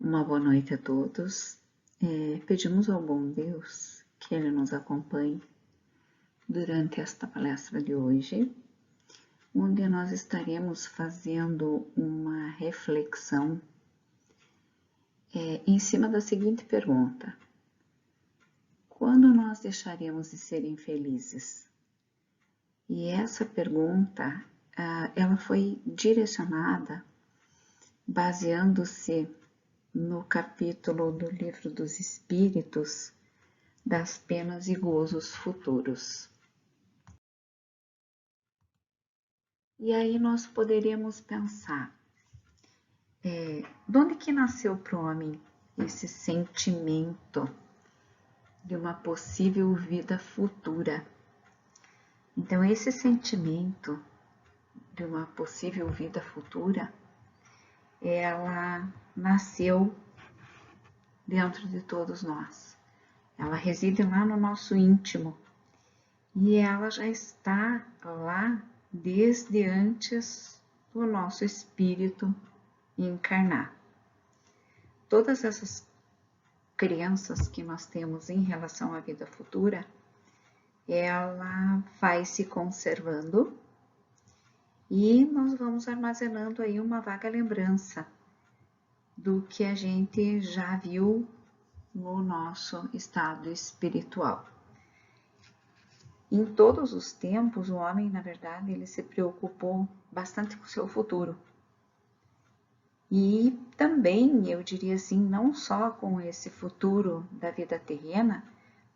Uma boa noite a todos. Pedimos ao bom Deus que Ele nos acompanhe durante esta palestra de hoje, onde nós estaremos fazendo uma reflexão em cima da seguinte pergunta: quando nós deixaremos de ser infelizes? E essa pergunta, ela foi direcionada baseando-se no capítulo do Livro dos Espíritos, das penas e gozos futuros. E aí nós poderíamos pensar, de onde que nasceu para o homem esse sentimento de uma possível vida futura? Então, esse sentimento de uma possível vida futura, ela nasceu dentro de todos nós. Ela reside lá no nosso íntimo e ela já está lá desde antes do nosso espírito encarnar. Todas essas crenças que nós temos em relação à vida futura, ela vai se conservando e nós vamos armazenando aí uma vaga lembrança do que a gente já viu no nosso estado espiritual. Em todos os tempos, o homem, na verdade, ele se preocupou bastante com o seu futuro. E também, eu diria assim, não só com esse futuro da vida terrena,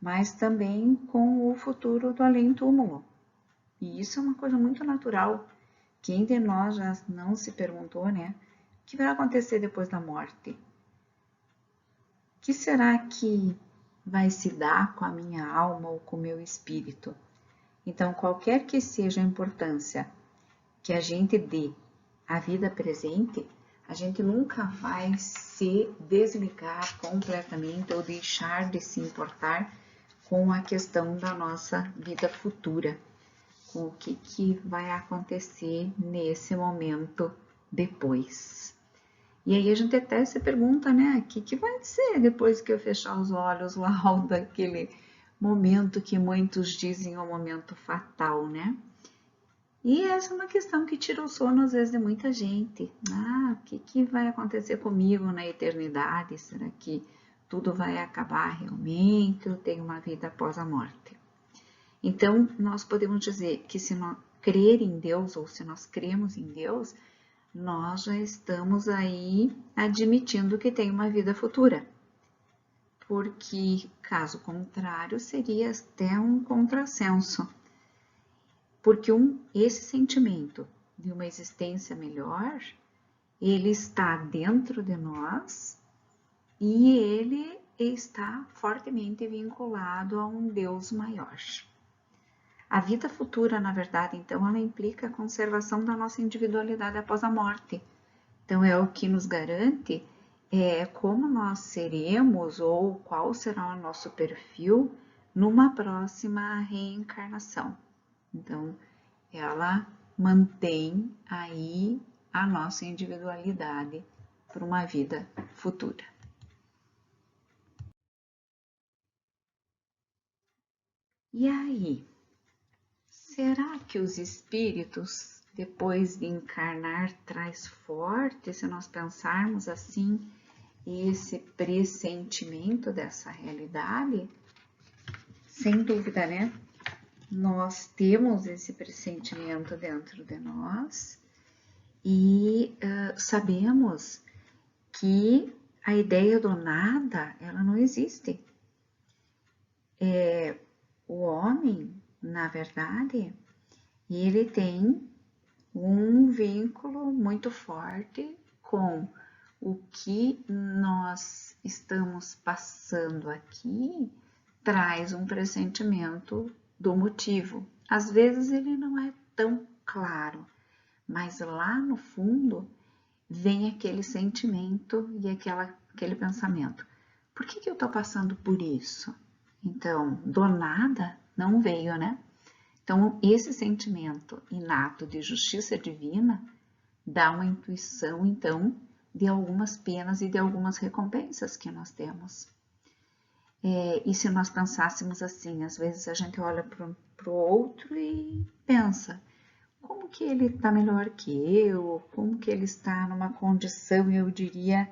mas também com o futuro do além-túmulo. E isso é uma coisa muito natural. Quem de nós já não se perguntou, né? O que vai acontecer depois da morte? O que será que vai se dar com a minha alma ou com o meu espírito? Então, qualquer que seja a importância que a gente dê à vida presente, a gente nunca vai se desligar completamente ou deixar de se importar com a questão da nossa vida futura, com o que vai acontecer nesse momento depois. E aí a gente até se pergunta, né, o que vai ser depois que eu fechar os olhos lá daquele momento que muitos dizem é um momento fatal, né? E essa é uma questão que tira o sono às vezes de muita gente. O que vai acontecer comigo na eternidade? Será que tudo vai acabar realmente ou tem uma vida após a morte? Então, nós podemos dizer que se nós crer em Deus ou se nós cremos em Deus, nós já estamos aí admitindo que tem uma vida futura. Porque, caso contrário, seria até um contrassenso. Porque esse sentimento de uma existência melhor, ele está dentro de nós e ele está fortemente vinculado a um Deus maior. A vida futura, na verdade, então, ela implica a conservação da nossa individualidade após a morte. Então, é o que nos garante como nós seremos ou qual será o nosso perfil numa próxima reencarnação. Então, ela mantém aí a nossa individualidade para uma vida futura. E aí, será que os espíritos, depois de encarnar, traz forte, se nós pensarmos assim, esse pressentimento dessa realidade? Sem dúvida, né? Nós temos esse pressentimento dentro de nós e sabemos que a ideia do nada, ela não existe. O homem, na verdade, ele tem um vínculo muito forte com o que nós estamos passando aqui, traz um pressentimento do motivo. Às vezes ele não é tão claro, mas lá no fundo vem aquele sentimento e aquele pensamento. Por que eu estou passando por isso? Então, do nada não veio, né? Então, esse sentimento inato de justiça divina dá uma intuição, então, de algumas penas e de algumas recompensas que nós temos. E se nós pensássemos assim, às vezes a gente olha para o outro e pensa, como que ele está melhor que eu? Como que ele está numa condição, eu diria,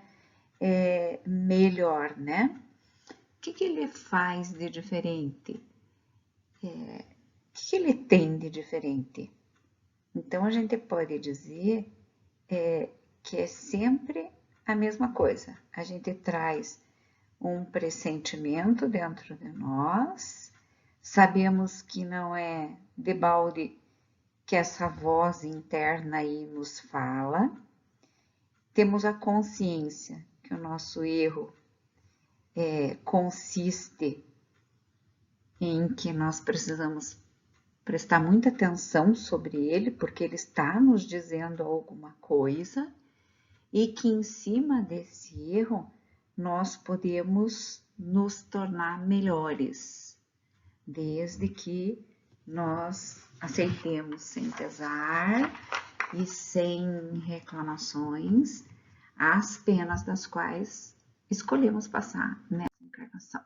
melhor, né? O que ele faz de diferente? O que ele tem de diferente? Então, a gente pode dizer que é sempre a mesma coisa. A gente traz um pressentimento dentro de nós, sabemos que não é debalde que essa voz interna aí nos fala, temos a consciência que o nosso erro consiste em que nós precisamos prestar muita atenção sobre ele, porque ele está nos dizendo alguma coisa, e que em cima desse erro nós podemos nos tornar melhores, desde que nós aceitemos sem pesar e sem reclamações as penas das quais escolhemos passar nessa encarnação.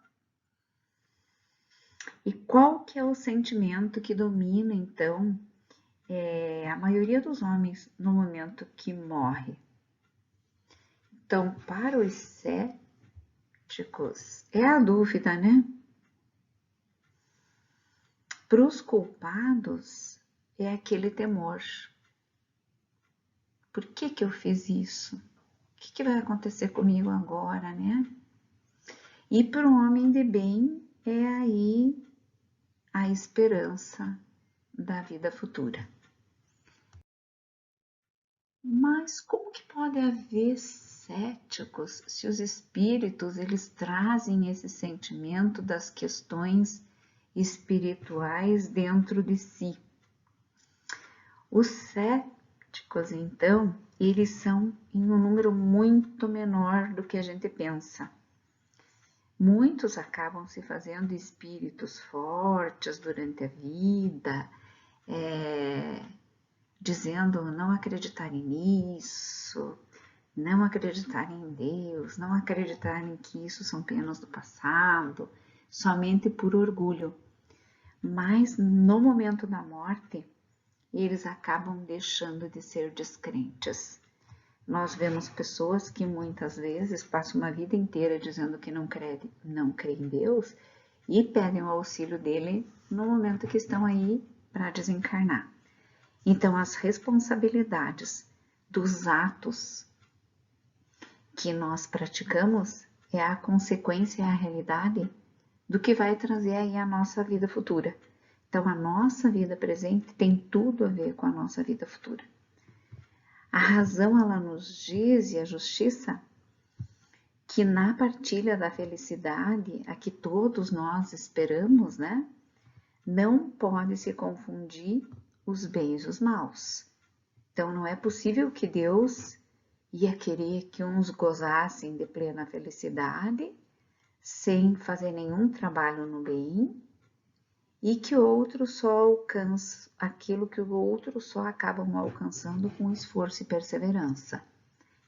E qual que é o sentimento que domina, então, a maioria dos homens no momento que morre? Então, para os céticos, é a dúvida, né? Para os culpados, é aquele temor. Por que eu fiz isso? O que vai acontecer comigo agora, né? E para o homem de bem, é aí a esperança da vida futura. Mas como que pode haver céticos se os espíritos eles trazem esse sentimento das questões espirituais dentro de si? Os céticos, então, eles são em um número muito menor do que a gente pensa. Muitos acabam se fazendo espíritos fortes durante a vida, dizendo não acreditarem nisso, não acreditarem em Deus, não acreditarem que isso são penas do passado, somente por orgulho. Mas no momento da morte, eles acabam deixando de ser descrentes. Nós vemos pessoas que muitas vezes passam uma vida inteira dizendo que não crê em Deus e pedem o auxílio dele no momento que estão aí para desencarnar. Então, as responsabilidades dos atos que nós praticamos é a consequência, é a realidade do que vai trazer aí a nossa vida futura. Então, a nossa vida presente tem tudo a ver com a nossa vida futura. A razão, ela nos diz, e a justiça, que na partilha da felicidade, a que todos nós esperamos, né? Não pode se confundir os bens e os maus. Então, não é possível que Deus ia querer que uns gozassem de plena felicidade, sem fazer nenhum trabalho no bem, e que outros só alcançam aquilo que os outros só acabam alcançando com esforço e perseverança.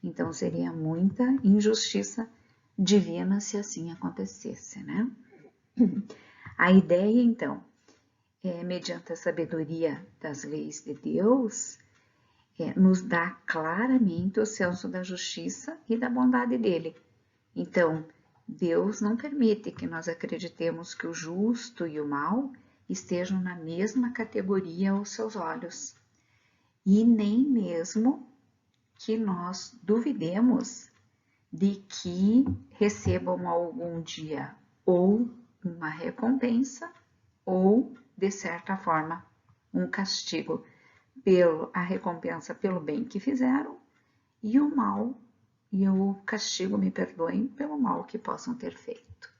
Então, seria muita injustiça divina se assim acontecesse, né? A ideia, então, mediante a sabedoria das leis de Deus, nos dá claramente o senso da justiça e da bondade dele. Então, Deus não permite que nós acreditemos que o justo e o mal estejam na mesma categoria aos seus olhos, e nem mesmo que nós duvidemos de que recebam algum dia ou uma recompensa ou, de certa forma, um castigo, a recompensa pelo bem que fizeram e o mal, e o castigo, me perdoem, pelo mal que possam ter feito.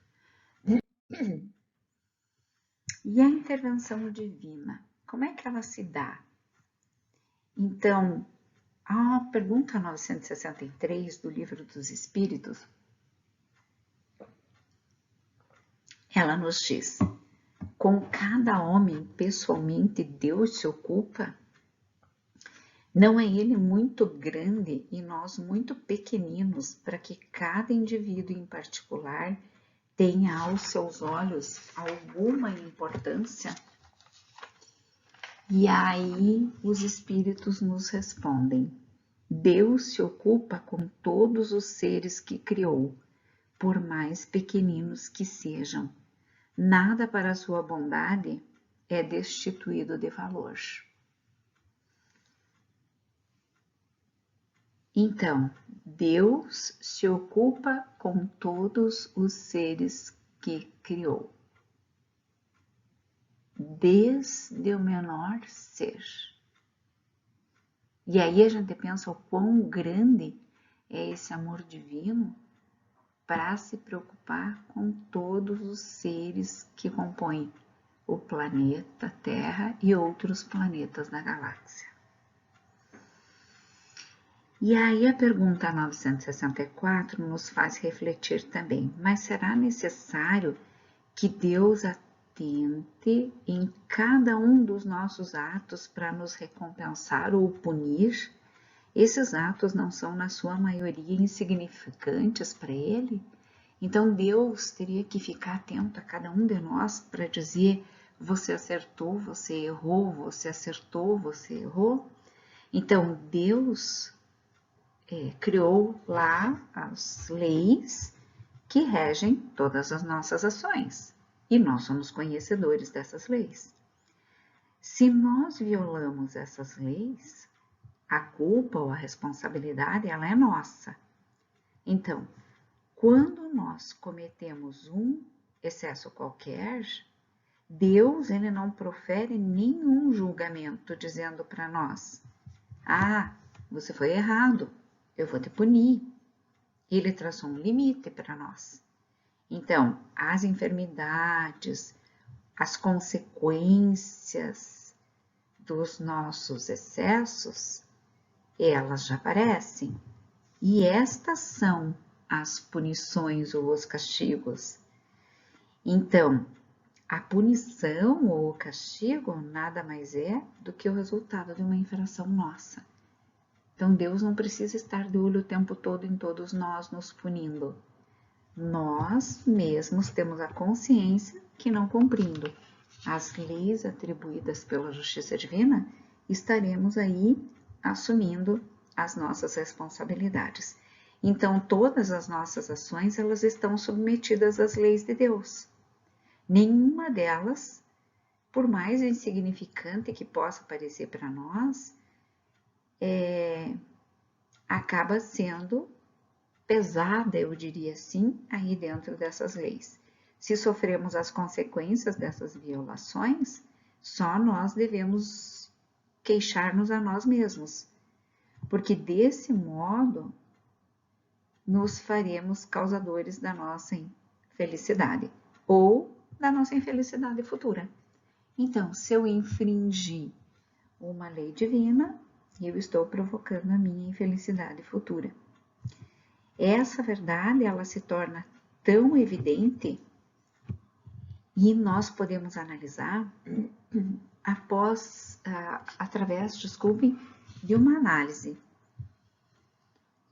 E a intervenção divina, como é que ela se dá? Então, a pergunta 963 do Livro dos Espíritos, ela nos diz: com cada homem pessoalmente Deus se ocupa? Não é ele muito grande e nós muito pequeninos para que cada indivíduo em particular tenha aos seus olhos alguma importância? E aí os espíritos nos respondem: Deus se ocupa com todos os seres que criou, por mais pequeninos que sejam. Nada para sua bondade é destituído de valor. Então, Deus se ocupa com todos os seres que criou, desde o menor ser. E aí a gente pensa o quão grande é esse amor divino para se preocupar com todos os seres que compõem o planeta Terra e outros planetas da galáxia. E aí a pergunta 964 nos faz refletir também, mas será necessário que Deus atente em cada um dos nossos atos para nos recompensar ou punir? Esses atos não são, na sua maioria, insignificantes para Ele? Então Deus teria que ficar atento a cada um de nós para dizer: você acertou, você errou, você acertou, você errou? Então Deus criou lá as leis que regem todas as nossas ações e nós somos conhecedores dessas leis. Se nós violamos essas leis, a culpa ou a responsabilidade ela é nossa. Então, quando nós cometemos um excesso qualquer, Deus ele não profere nenhum julgamento dizendo para nós: ah, você foi errado, eu vou te punir. Ele traçou um limite para nós. Então, as enfermidades, as consequências dos nossos excessos, elas já aparecem. E estas são as punições ou os castigos. Então, a punição ou o castigo nada mais é do que o resultado de uma infração nossa. Então, Deus não precisa estar de olho o tempo todo em todos nós nos punindo. Nós mesmos temos a consciência que, não cumprindo as leis atribuídas pela justiça divina, estaremos aí assumindo as nossas responsabilidades. Então, todas as nossas ações, elas estão submetidas às leis de Deus. Nenhuma delas, por mais insignificante que possa parecer para nós, acaba sendo pesada, eu diria assim, aí dentro dessas leis. Se sofremos as consequências dessas violações, só nós devemos queixar-nos a nós mesmos, porque desse modo nos faremos causadores da nossa infelicidade ou da nossa infelicidade futura. Então, se eu infringir uma lei divina, eu estou provocando a minha infelicidade futura. Essa verdade, ela se torna tão evidente e nós podemos analisar através, de uma análise.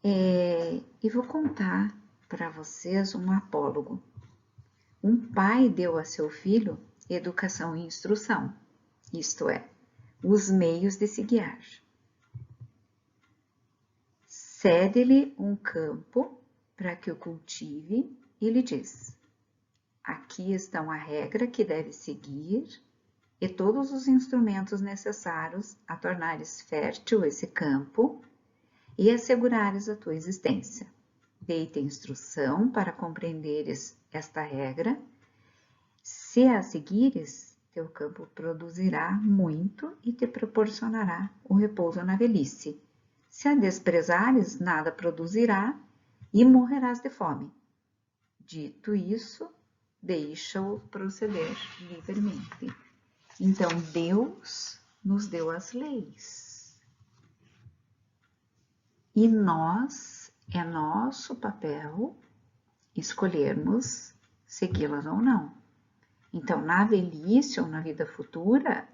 E vou contar para vocês um apólogo. Um pai deu a seu filho educação e instrução, isto é, os meios de se guiar. Cede-lhe um campo para que o cultive e lhe diz: aqui estão a regra que deve seguir e todos os instrumentos necessários a tornares fértil esse campo e assegurares a tua existência. Dei-te instrução para compreenderes esta regra. Se a seguires, teu campo produzirá muito e te proporcionará o repouso na velhice. Se a desprezares, nada produzirá e morrerás de fome. Dito isso, deixa-o proceder livremente. Então, Deus nos deu as leis. E é nosso papel escolhermos segui-las ou não. Então, na velhice ou na vida futura,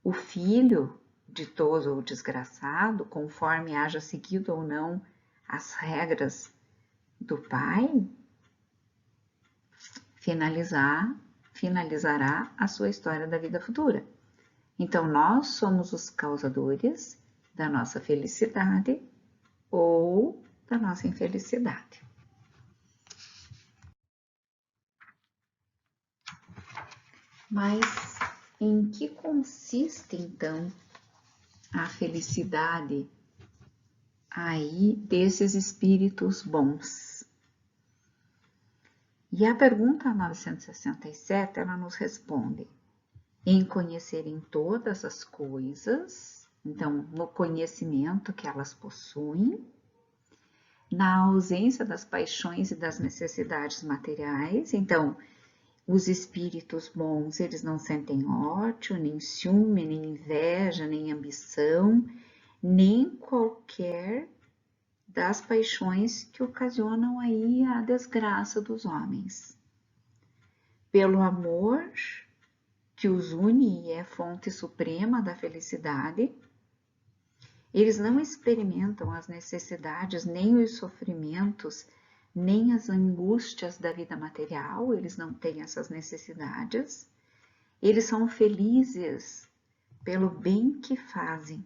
o filho ditoso ou desgraçado, conforme haja seguido ou não as regras do Pai, finalizará a sua história da vida futura. Então, nós somos os causadores da nossa felicidade ou da nossa infelicidade. Mas em que consiste, então, a felicidade aí desses espíritos bons? E a pergunta 967, ela nos responde: em conhecerem todas as coisas, então, no conhecimento que elas possuem, na ausência das paixões e das necessidades materiais. Então, os espíritos bons, eles não sentem ódio, nem ciúme, nem inveja, nem ambição, nem qualquer das paixões que ocasionam aí a desgraça dos homens. Pelo amor que os une e é fonte suprema da felicidade, eles não experimentam as necessidades, nem os sofrimentos, nem as angústias da vida material, eles não têm essas necessidades. Eles são felizes pelo bem que fazem.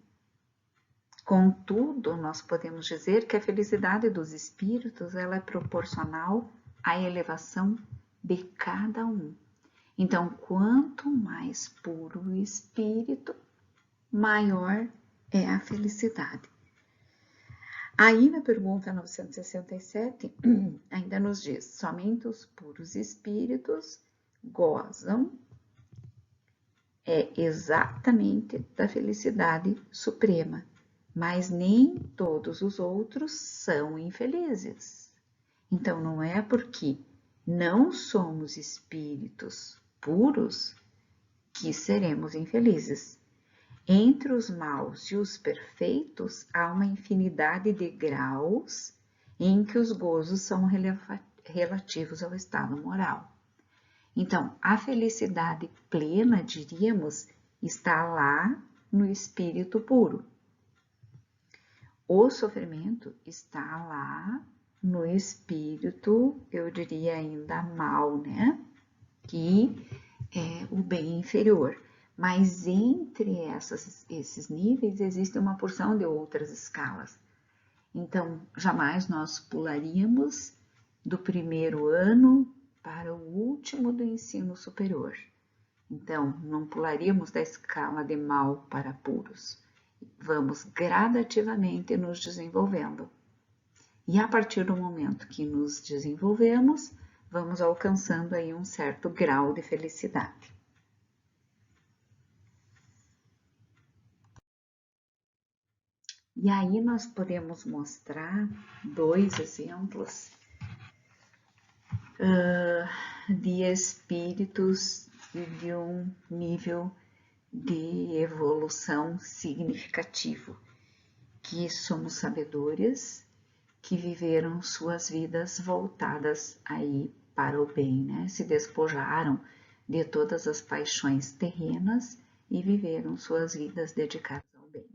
Contudo, nós podemos dizer que a felicidade dos espíritos, ela é proporcional à elevação de cada um. Então, quanto mais puro o espírito, maior é a felicidade. Aí na pergunta 967, ainda nos diz: somente os puros espíritos gozam exatamente da felicidade suprema, mas nem todos os outros são infelizes. Então não é porque não somos espíritos puros que seremos infelizes. Entre os maus e os perfeitos há uma infinidade de graus em que os gozos são relativos ao estado moral. Então, a felicidade plena, diríamos, está lá no espírito puro. O sofrimento está lá no espírito, eu diria ainda mal, né? Que é o bem inferior. Mas entre esses níveis existe uma porção de outras escalas. Então, jamais nós pularíamos do primeiro ano para o último do ensino superior. Então, não pularíamos da escala de mal para puros. Vamos gradativamente nos desenvolvendo. E a partir do momento que nos desenvolvemos, vamos alcançando aí um certo grau de felicidade. E aí nós podemos mostrar dois exemplos de espíritos de um nível de evolução significativo, que somos sabedores, que viveram suas vidas voltadas aí para o bem, né? Se despojaram de todas as paixões terrenas e viveram suas vidas dedicadas ao bem.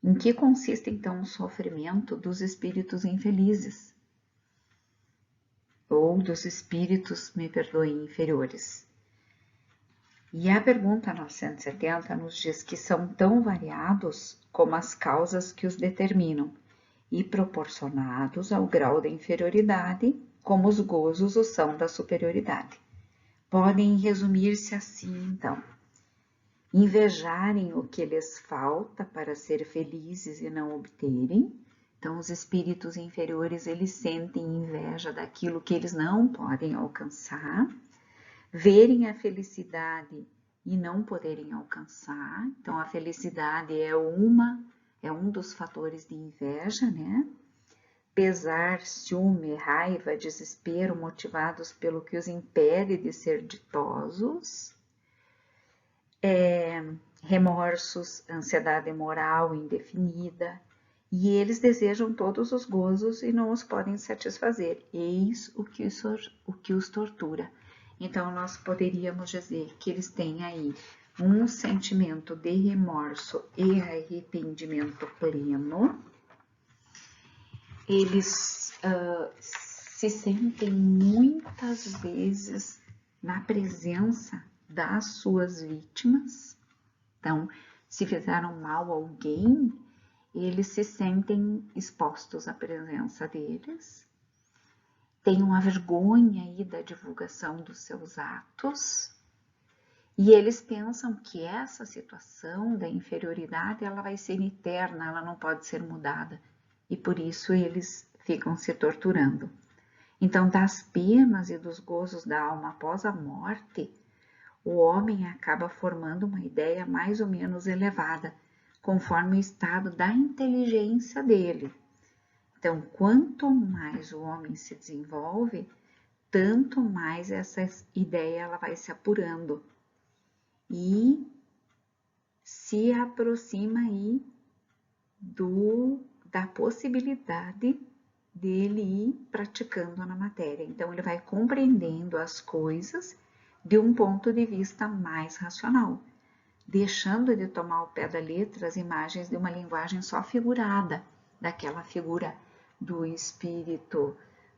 Em que consiste então o sofrimento dos espíritos infelizes? Ou dos espíritos, me perdoem, inferiores? E a pergunta 970 nos diz que são tão variados como as causas que os determinam e proporcionados ao grau de inferioridade, como os gozos o são da superioridade. Podem resumir-se assim, então: invejarem o que lhes falta para ser felizes e não obterem. Então, os espíritos inferiores, eles sentem inveja daquilo que eles não podem alcançar, verem a felicidade e não poderem alcançar. Então, a felicidade é um dos fatores de inveja, né? Pesar, ciúme, raiva, desespero, motivados pelo que os impede de ser ditosos. Remorsos, ansiedade moral indefinida, e eles desejam todos os gozos e não os podem satisfazer. Eis o que os tortura. Então, nós poderíamos dizer que eles têm aí um sentimento de remorso e arrependimento pleno. Eles se sentem muitas vezes na presença das suas vítimas. Então, se fizeram mal a alguém, eles se sentem expostos à presença deles. Tem uma vergonha aí da divulgação dos seus atos. E eles pensam que essa situação da inferioridade, ela vai ser eterna, ela não pode ser mudada. E por isso eles ficam se torturando. Então, das penas e dos gozos da alma após a morte, o homem acaba formando uma ideia mais ou menos elevada, conforme o estado da inteligência dele. Então, quanto mais o homem se desenvolve, tanto mais essa ideia ela vai se apurando e se aproxima aí da possibilidade dele ir praticando na matéria. Então, ele vai compreendendo as coisas de um ponto de vista mais racional, deixando de tomar ao pé da letra as imagens de uma linguagem só figurada, daquela figura do espírito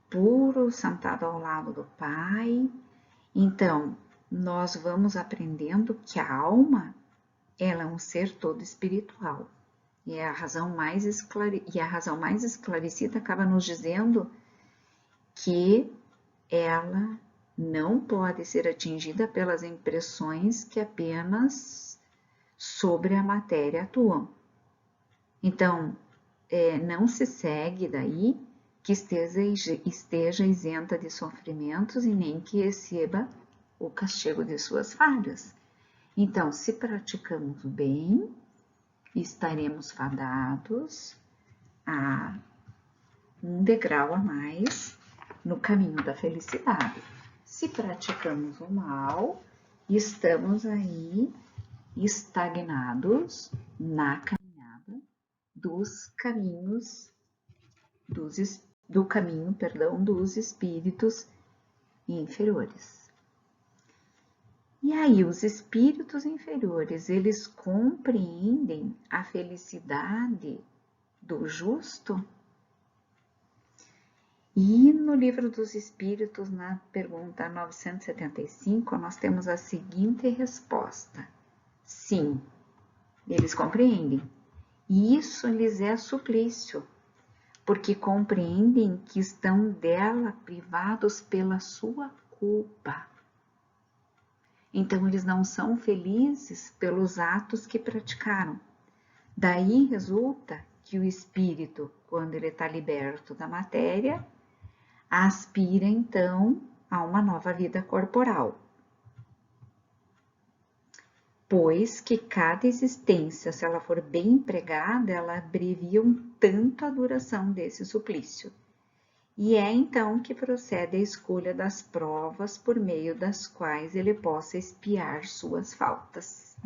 puro sentado ao lado do Pai. Então, nós vamos aprendendo que a alma, ela é um ser todo espiritual. E a razão mais esclarecida acaba nos dizendo que ela não pode ser atingida pelas impressões que apenas sobre a matéria atuam. Então, não se segue daí que esteja isenta de sofrimentos e nem que receba o castigo de suas falhas. Então, se praticamos bem, estaremos fadados a um degrau a mais no caminho da felicidade. Se praticamos o mal, estamos aí estagnados na caminhada dos caminhos dos espíritos inferiores. E aí, os espíritos inferiores, eles compreendem a felicidade do justo? E no Livro dos Espíritos, na pergunta 975, nós temos a seguinte resposta: sim, eles compreendem. E isso lhes é suplício, porque compreendem que estão dela privados pela sua culpa. Então, eles não são felizes pelos atos que praticaram. Daí resulta que o espírito, quando ele está liberto da matéria, aspira então a uma nova vida corporal. Pois que cada existência, se ela for bem empregada, ela abrevia um tanto a duração desse suplício. E é então que procede a escolha das provas por meio das quais ele possa expiar suas faltas.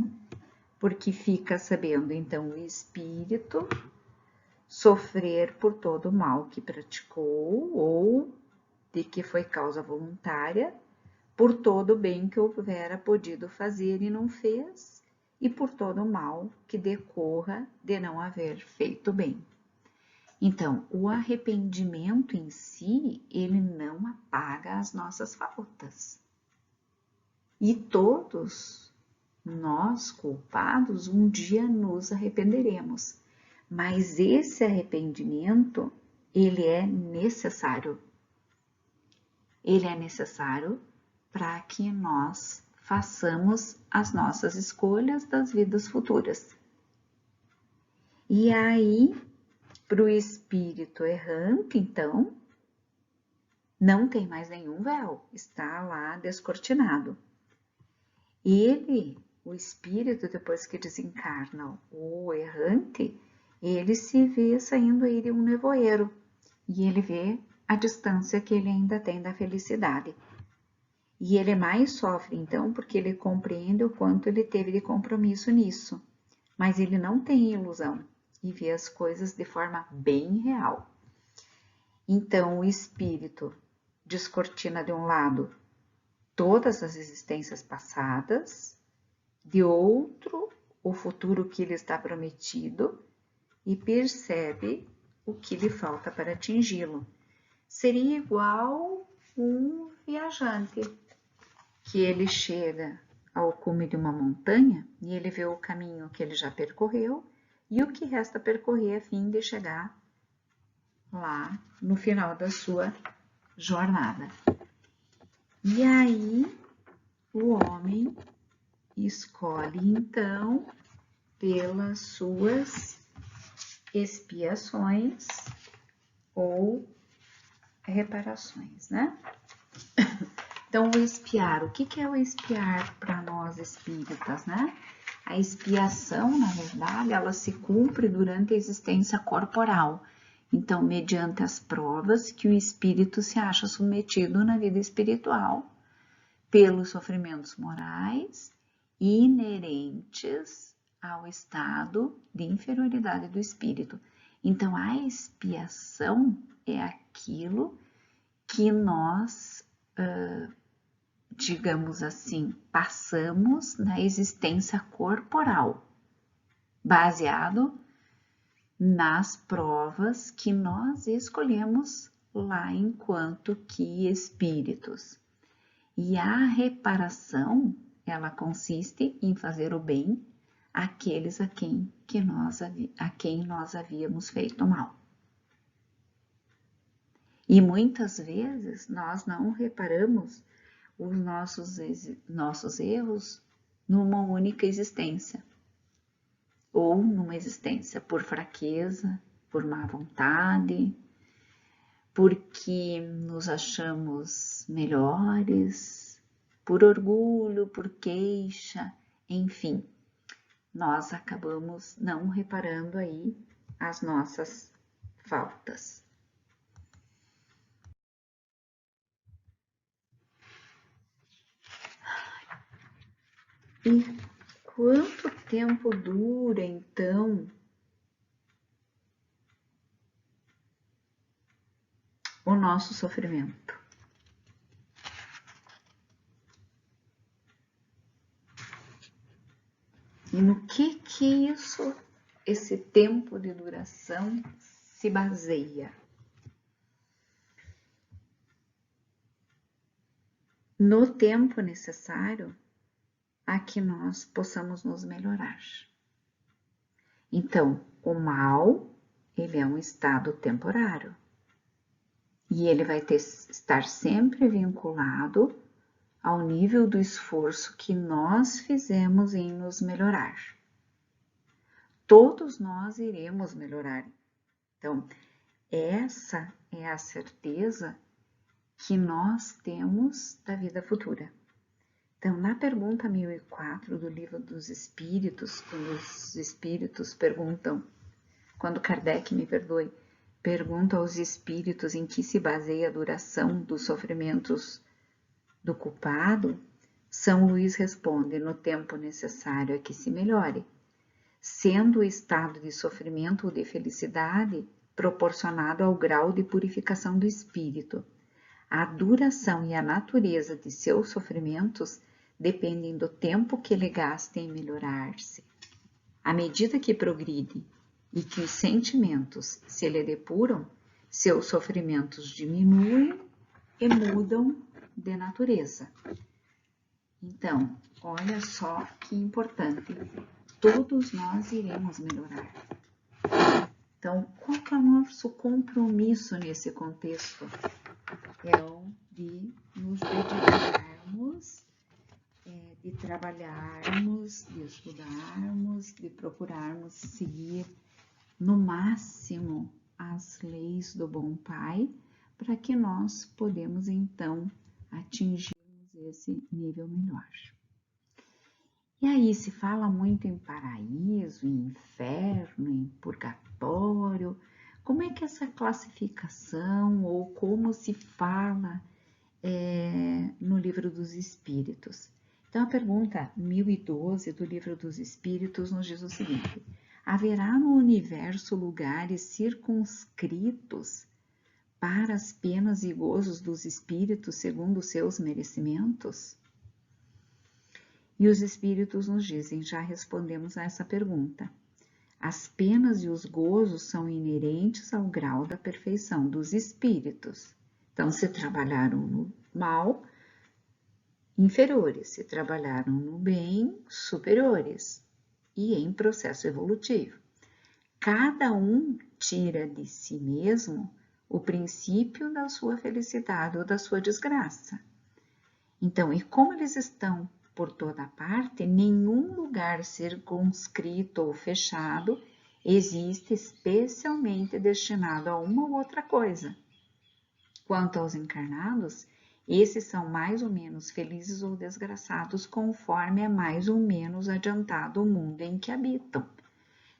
Porque fica sabendo então o espírito sofrer por todo o mal que praticou ou de que foi causa voluntária, por todo o bem que houvera podido fazer e não fez, e por todo o mal que decorra de não haver feito bem. Então, o arrependimento em si, ele não apaga as nossas faltas. E todos nós, culpados, um dia nos arrependeremos. Mas esse arrependimento, ele é necessário. Ele é necessário para que nós façamos as nossas escolhas das vidas futuras. E aí, para o espírito errante, então, não tem mais nenhum véu, está lá descortinado. Ele, o espírito, depois que desencarna o errante, ele se vê saindo aí de um nevoeiro e ele vê a distância que ele ainda tem da felicidade. E ele mais sofre, então, porque ele compreende o quanto ele teve de compromisso nisso. Mas ele não tem ilusão e vê as coisas de forma bem real. Então, o espírito descortina de um lado todas as existências passadas de outro o futuro que lhe está prometido e percebe o que lhe falta para atingi-lo. Seria igual um viajante que ele chega ao cume de uma montanha e ele vê o caminho que ele já percorreu e o que resta percorrer a fim de chegar lá no final da sua jornada. E aí o homem escolhe então pelas suas expiações ou reparações, né? Então, o expiar, o que é o expiar para nós espíritas, né? A expiação, na verdade, ela se cumpre durante a existência corporal. Então, mediante as provas que o espírito se acha submetido na vida espiritual, pelos sofrimentos morais inerentes ao estado de inferioridade do espírito. Então, a expiação é aquilo que nós, digamos assim, passamos na existência corporal, baseado nas provas que nós escolhemos lá enquanto que espíritos. E a reparação, ela consiste em fazer o bem àqueles a quem nós havíamos feito mal. E muitas vezes nós não reparamos os nossos erros numa única existência, ou numa existência por fraqueza, por má vontade, porque nos achamos melhores, por orgulho, por queixa, enfim, nós acabamos não reparando aí as nossas faltas. E quanto tempo dura, então, o nosso sofrimento? E no que esse tempo de duração se baseia? No tempo necessário a que nós possamos nos melhorar. Então, o mal, ele é um estado temporário. E ele vai estar sempre vinculado ao nível do esforço que nós fizemos em nos melhorar. Todos nós iremos melhorar. Então, essa é a certeza que nós temos da vida futura. Então, na pergunta 1004 do Livro dos Espíritos, quando os Espíritos perguntam, quando Kardec, pergunta aos Espíritos em que se baseia a duração dos sofrimentos do culpado, São Luís responde: no tempo necessário a que se melhore, sendo o estado de sofrimento ou de felicidade proporcionado ao grau de purificação do espírito. A duração e a natureza de seus sofrimentos dependem do tempo que ele gasta em melhorar-se. À medida que progride e que os sentimentos se lhe depuram, seus sofrimentos diminuem e mudam de natureza. Então, olha só que importante, todos nós iremos melhorar. Então, qual que é o nosso compromisso nesse contexto? É o de nos dedicarmos, de trabalharmos, de estudarmos, de procurarmos seguir no máximo as leis do bom Pai, para que nós podemos então atingirmos esse nível melhor. E aí se fala muito em paraíso, em inferno, em purgatório. Como é que essa classificação ou como se fala no Livro dos Espíritos? Então a pergunta 1012 do Livro dos Espíritos nos diz o seguinte: haverá no universo lugares circunscritos para as penas e gozos dos espíritos segundo seus merecimentos? E os espíritos nos dizem, já respondemos a essa pergunta. As penas e os gozos são inerentes ao grau da perfeição dos espíritos. Então, se trabalharam no mal, inferiores, se trabalharam no bem, superiores, e em processo evolutivo. Cada um tira de si mesmo o princípio da sua felicidade ou da sua desgraça. Então, e como eles estão por toda parte, nenhum lugar circunscrito ou fechado existe especialmente destinado a uma ou outra coisa. Quanto aos encarnados, esses são mais ou menos felizes ou desgraçados conforme é mais ou menos adiantado o mundo em que habitam.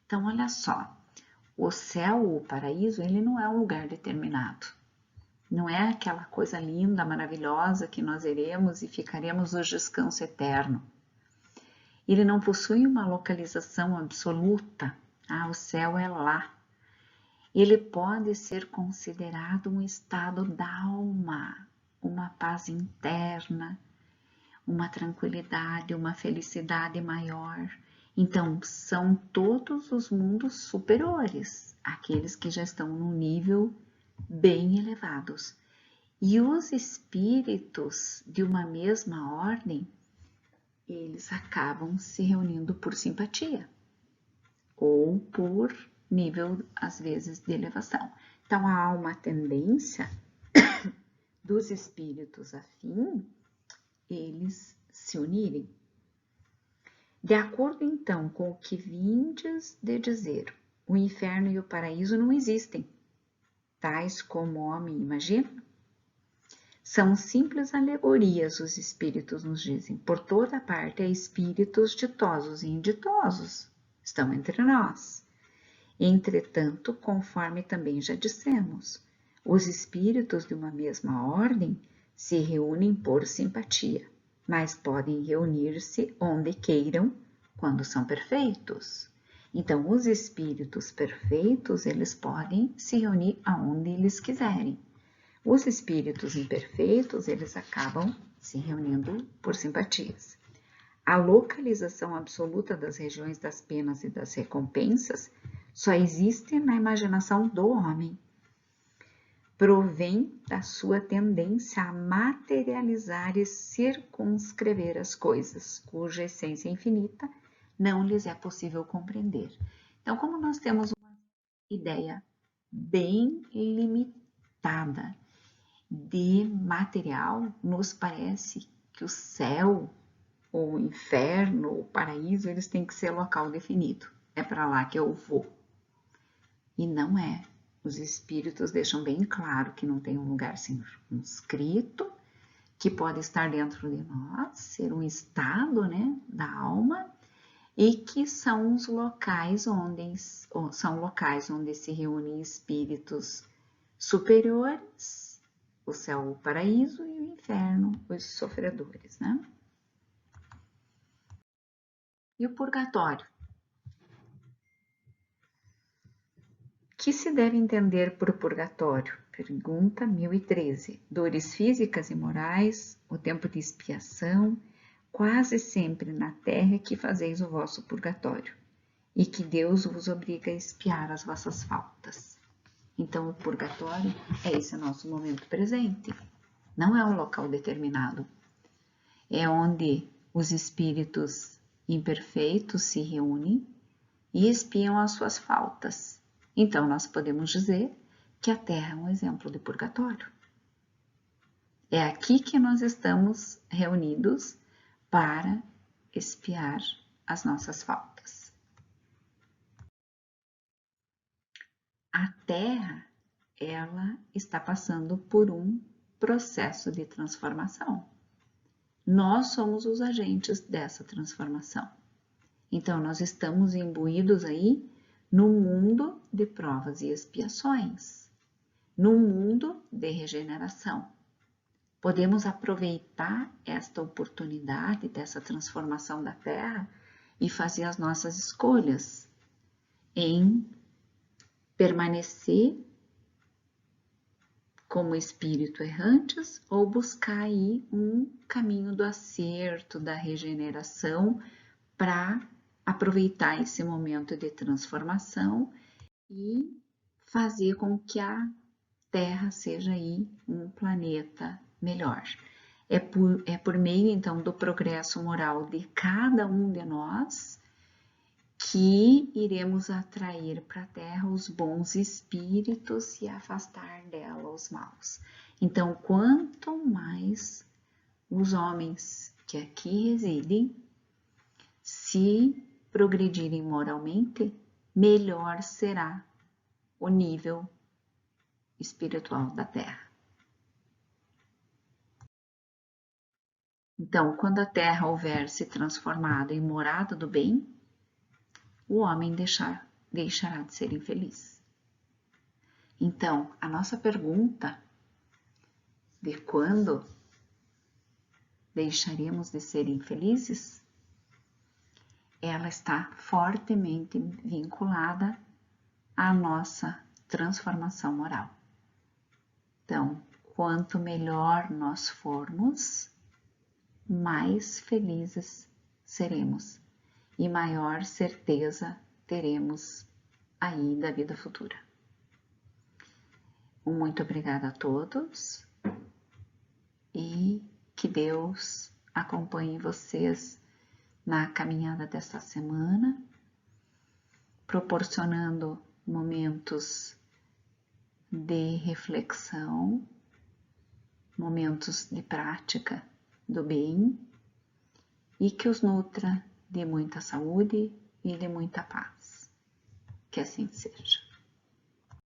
Então, olha só, o céu, o paraíso, ele não é um lugar determinado. Não é aquela coisa linda, maravilhosa que nós iremos e ficaremos no descanso eterno. Ele não possui uma localização absoluta. O céu é lá. Ele pode ser considerado um estado da alma, uma paz interna, uma tranquilidade, uma felicidade maior. Então, são todos os mundos superiores, aqueles que já estão num nível bem elevados. E os espíritos de uma mesma ordem, eles acabam se reunindo por simpatia ou por nível, às vezes, de elevação. Então, há uma tendência dos espíritos afim, eles se unirem. De acordo, então, com o que vindes de dizer, o inferno e o paraíso não existem, tais como o homem imagina. São simples alegorias, os espíritos nos dizem. Por toda parte há espíritos ditosos e inditosos, estão entre nós. Entretanto, conforme também já dissemos, os espíritos de uma mesma ordem se reúnem por simpatia, mas podem reunir-se onde queiram, quando são perfeitos. Então, os espíritos perfeitos, eles podem se reunir aonde eles quiserem. Os espíritos imperfeitos, eles acabam se reunindo por simpatias. A localização absoluta das regiões das penas e das recompensas só existe na imaginação do homem. Provém da sua tendência a materializar e circunscrever as coisas, cuja essência infinita não lhes é possível compreender. Então, como nós temos uma ideia bem limitada de material, nos parece que o céu, ou o inferno, ou o paraíso, eles têm que ser local definido. É para lá que eu vou. E não é. Os espíritos deixam bem claro que não tem um lugar circunscrito, que pode estar dentro de nós, ser um estado, né, da alma, e que são os locais onde se reúnem espíritos superiores, o céu, o paraíso, e o inferno, os sofredores, né? E o purgatório? O que se deve entender por purgatório? Pergunta 1013. Dores físicas e morais, o tempo de expiação, quase sempre na terra que fazeis o vosso purgatório, e que Deus vos obriga a expiar as vossas faltas. Então, o purgatório é esse nosso momento presente. Não é um local determinado. É onde os espíritos imperfeitos se reúnem e expiam as suas faltas. Então, nós podemos dizer que a Terra é um exemplo de purgatório. É aqui que nós estamos reunidos para expiar as nossas faltas. A Terra, ela está passando por um processo de transformação. Nós somos os agentes dessa transformação. Então, nós estamos imbuídos aí no mundo de provas e expiações, no mundo de regeneração. Podemos aproveitar esta oportunidade dessa transformação da Terra e fazer as nossas escolhas em permanecer como espírito errantes ou buscar aí um caminho do acerto, da regeneração, para aproveitar esse momento de transformação e fazer com que a Terra seja aí um planeta melhor. É por meio, então, do progresso moral de cada um de nós que iremos atrair para a Terra os bons espíritos e afastar dela os maus. Então, quanto mais os homens que aqui residem se progredirem moralmente, melhor será o nível espiritual da Terra. Então, quando a Terra houver se transformado em morada do bem, o homem deixará de ser infeliz. Então, a nossa pergunta de quando deixaremos de ser infelizes, ela está fortemente vinculada à nossa transformação moral. Então, quanto melhor nós formos, mais felizes seremos e maior certeza teremos aí da vida futura. Muito obrigada a todos e que Deus acompanhe vocês na caminhada desta semana, proporcionando momentos de reflexão, momentos de prática do bem e que os nutra de muita saúde e de muita paz. Que assim seja.